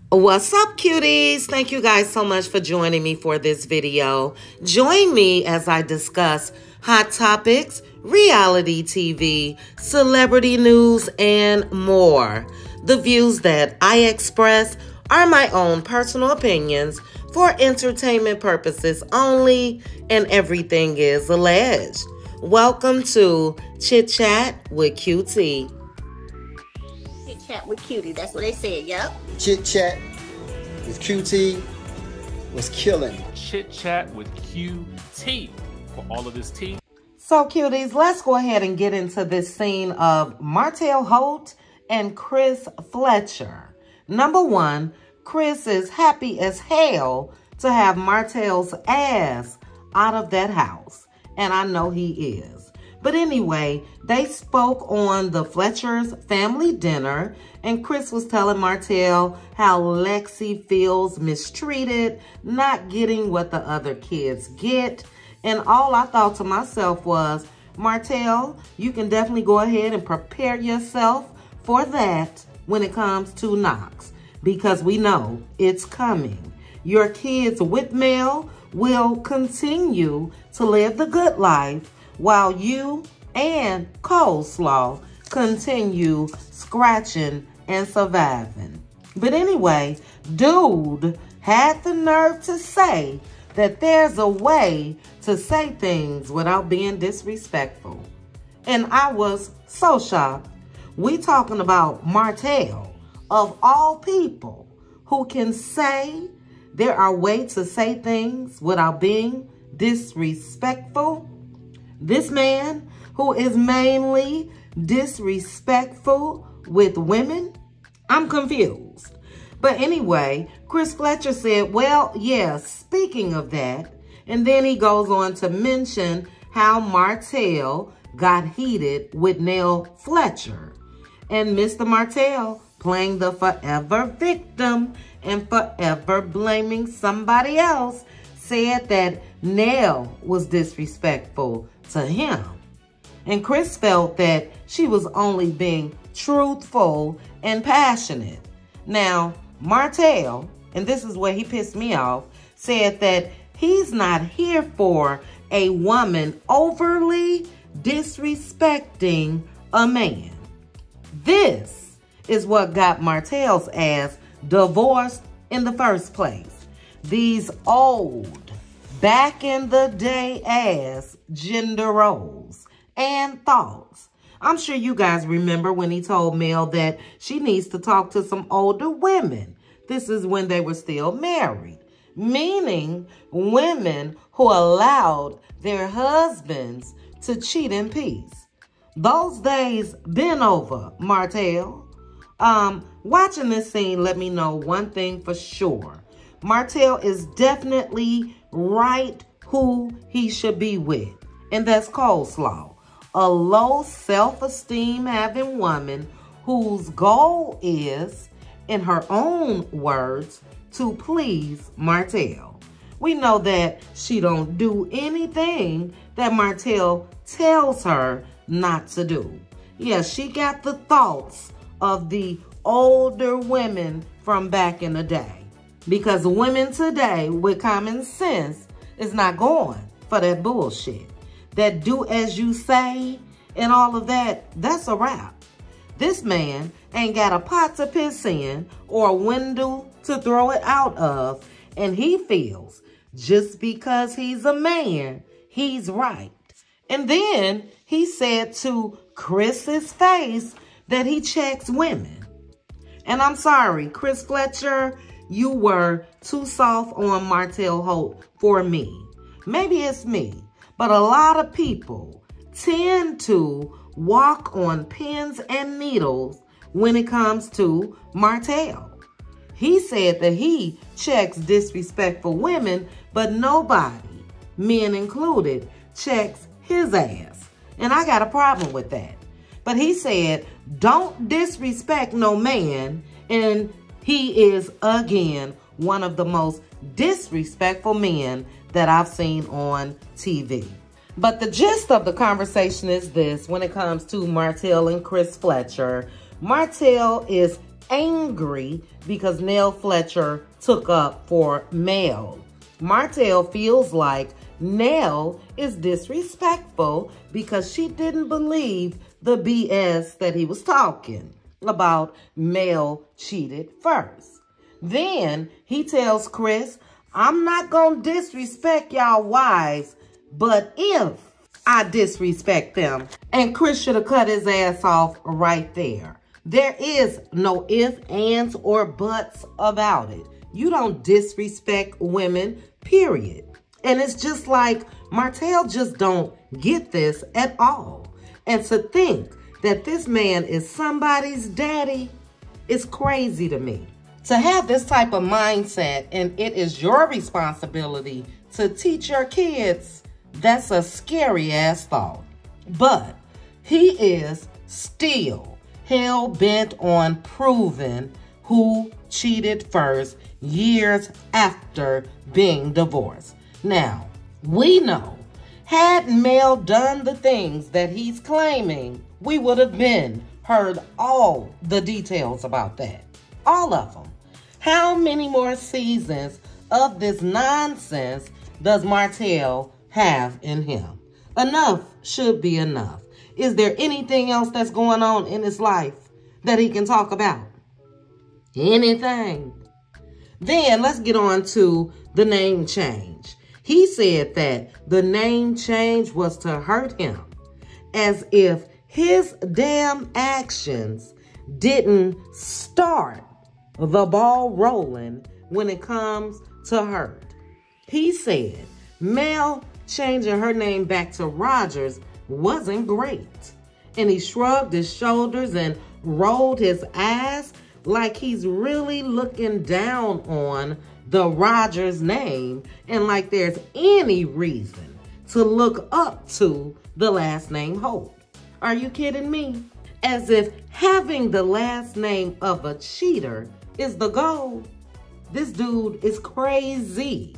What's up, cuties? Thank you guys so much for joining me for this video. Join me as I discuss hot topics, reality TV, celebrity news, and more. The views that I express are my own personal opinions for entertainment purposes only, and everything is alleged. Welcome to Chit Chat with Cutie. Chit Chat with Cutie, that's what they said, yep. Chit Chat with QT was killing. Chit Chat with QT for all of this tea. So, cuties, let's go ahead and get into this scene of Martell, Holt, and Chris Fletcher. Number one, Chris is happy as hell to have Martell's ass out of that house. And I know he is. But anyway, they spoke on the Fletcher's family dinner, and Chris was telling Martell how Lexi feels mistreated, not getting what the other kids get. And all I thought to myself was, Martell, you can definitely go ahead and prepare yourself for that when it comes to Knox, because we know it's coming. Your kids with Mel will continue to live the good life while you and Coleslaw continue scratching and surviving. But anyway, dude had the nerve to say that there's a way to say things without being disrespectful. And I was so shocked. We talking about Martell, of all people, who can say there are ways to say things without being disrespectful. This man who is mainly disrespectful with women, I'm confused. But anyway, Chris Fletcher said, well, yeah, speaking of that, and then he goes on to mention how Martell got heated with Nell Fletcher. And Mr. Martell playing the forever victim and forever blaming somebody else, said that Nell was disrespectful to him. And Chris felt that she was only being truthful and passionate. Now, Martell, and this is where he pissed me off, said that he's not here for a woman overly disrespecting a man. This is what got Martell's ass divorced in the first place. These old, back in the day ass gender roles and thoughts. I'm sure you guys remember when he told Mel that she needs to talk to some older women. This is when they were still married, meaning women who allowed their husbands to cheat in peace. Those days been over, Martell. Watching this scene let me know one thing for sure. Martell is definitely right who he should be with, and that's Coleslaw, a low self-esteem having woman whose goal is, in her own words, to please Martell. We know that she don't do anything that Martell tells her not to do. Yeah, she got the thoughts of the older women from back in the day, because women today with common sense is not going for that bullshit. That do as you say and all of that, that's a wrap. This man ain't got a pot to piss in or a window to throw it out of, and he feels just because he's a man, he's right. And then he said to Chris's face that he checks women. And I'm sorry, Chris Fletcher, you were too soft on Martell Holt for me. Maybe it's me, but a lot of people tend to walk on pins and needles when it comes to Martell. He said that he checks disrespectful women, but nobody, men included, checks his ass. And I got a problem with that. But he said, don't disrespect no man. And he is, again, one of the most disrespectful men that I've seen on TV. But the gist of the conversation is this: when it comes to Martell and Chris Fletcher, Martell is angry because Nell Fletcher took up for Mel. Martell feels like Nell is disrespectful because she didn't believe the BS that he was talking about. Mel cheated first. Then he tells Chris, I'm not going to disrespect y'all wives, but if I disrespect them. And Chris should have cut his ass off right there. There is no ifs, ands, or buts about it. You don't disrespect women, period. And it's just like Martell just don't get this at all. And to think that this man is somebody's daddy is crazy to me. To have this type of mindset and it is your responsibility to teach your kids, that's a scary ass thought. But he is still hell-bent on proving who cheated first years after being divorced. Now, we know, had Mel done the things that he's claiming, we would have heard all the details about that. All of them. How many more seasons of this nonsense does Martell have in him? Enough should be enough. Is there anything else that's going on in his life that he can talk about? Anything? Then let's get on to the name change. He said that the name change was to hurt him, as if his damn actions didn't start the ball rolling when it comes to hurt. He said Mel changing her name back to Rogers wasn't great. And he shrugged his shoulders and rolled his eyes like he's really looking down on the Rogers name and like there's any reason to look up to the last name Holt. Are you kidding me? As if having the last name of a cheater is the goal. This dude is crazy.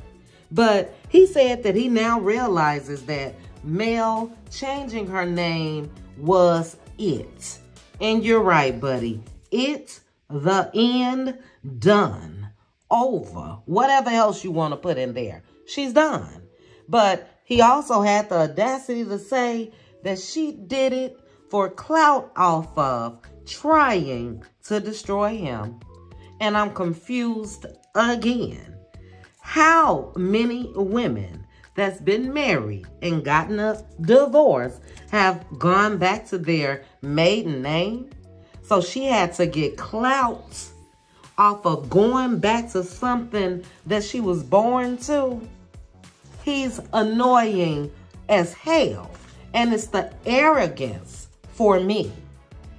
But he said that he now realizes that Mel changing her name was it. And you're right, buddy. It, the end, done, over. Whatever else you want to put in there. She's done. But he also had the audacity to say that she did it for clout off of trying to destroy him. And I'm confused again. How many women that's been married and gotten a divorce have gone back to their maiden name? So she had to get clout off of going back to something that she was born to. He's annoying as hell. And it's the arrogance for me.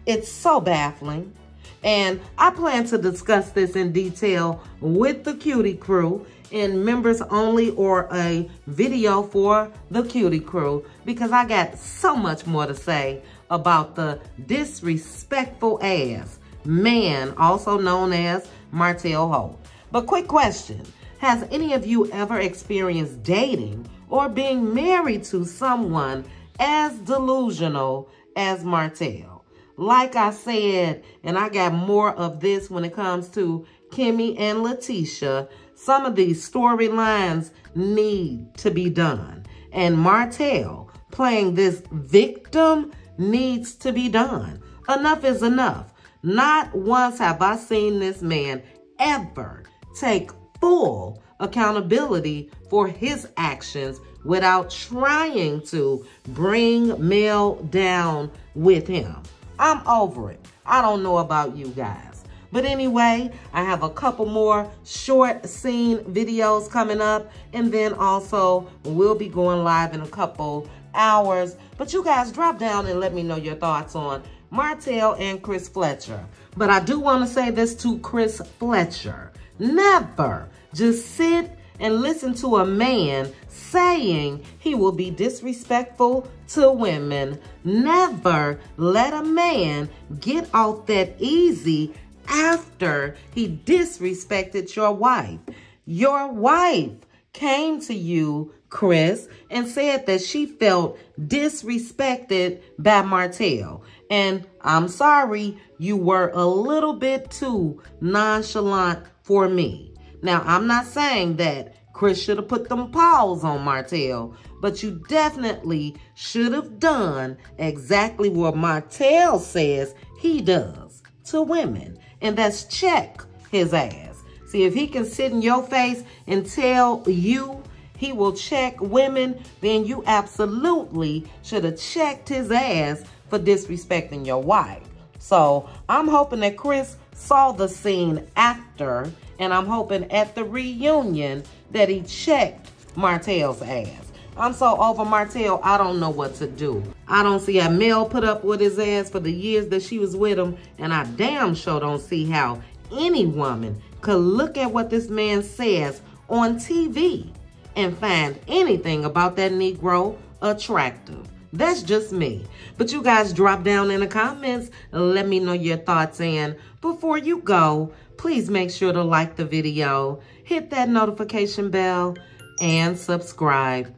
It's so baffling. And I plan to discuss this in detail with the Cutie crew in members only or a video for the Cutie crew because I got so much more to say about the disrespectful ass man, also known as Martell Holt. But quick question, has any of you ever experienced dating or being married to someone as delusional as Martell? Like I said, and I got more of this when it comes to Kimmy and Letitia, some of these storylines need to be done. And Martell playing this victim needs to be done. Enough is enough. Not once have I seen this man ever take full accountability for his actions without trying to bring Mel down with him. I'm over it. I don't know about you guys. But anyway, I have a couple more short scene videos coming up. And then also we'll be going live in a couple hours. But you guys drop down and let me know your thoughts on Martell and Chris Fletcher. But I do want to say this to Chris Fletcher. Never just sit and listen to a man saying he will be disrespectful to women. Never let a man get off that easy after he disrespected your wife. Your wife came to you, Chris, and said that she felt disrespected by Martell. And I'm sorry, you were a little bit too nonchalant for me. Now, I'm not saying that Chris should have put them paws on Martell, but you definitely should have done exactly what Martell says he does to women, and that's check his ass. See, if he can sit in your face and tell you he will check women, then you absolutely should have checked his ass for disrespecting your wife. So I'm hoping that Chris saw the scene after, and I'm hoping at the reunion that he checked Martell's ass. I'm so over Martell, I don't know what to do. I don't see how Mel put up with his ass for the years that she was with him, and I damn sure don't see how any woman could look at what this man says on TV and find anything about that Negro attractive. That's just me. But you guys drop down in the comments and let me know your thoughts. And before you go, please make sure to like the video, hit that notification bell, and subscribe.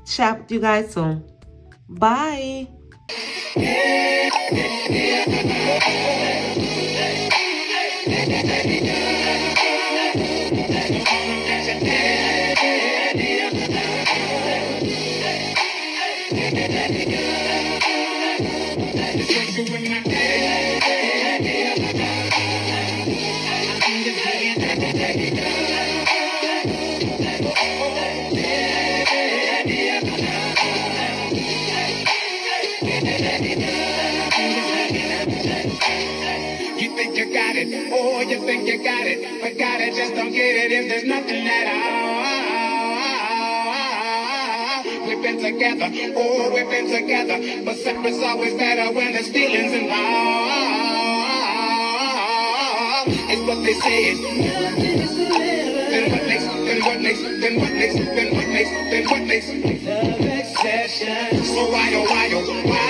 Chat with you guys soon. Bye. You think you got it, oh, you think you got it, but got it, just don't get it if there's nothing at all. We've been together, oh, we've been together, but separate's always better when there's feelings involved. It's what they say. Then what makes, then what makes, then what makes, then what makes, then what makes love exception. So why, oh, why, oh, why?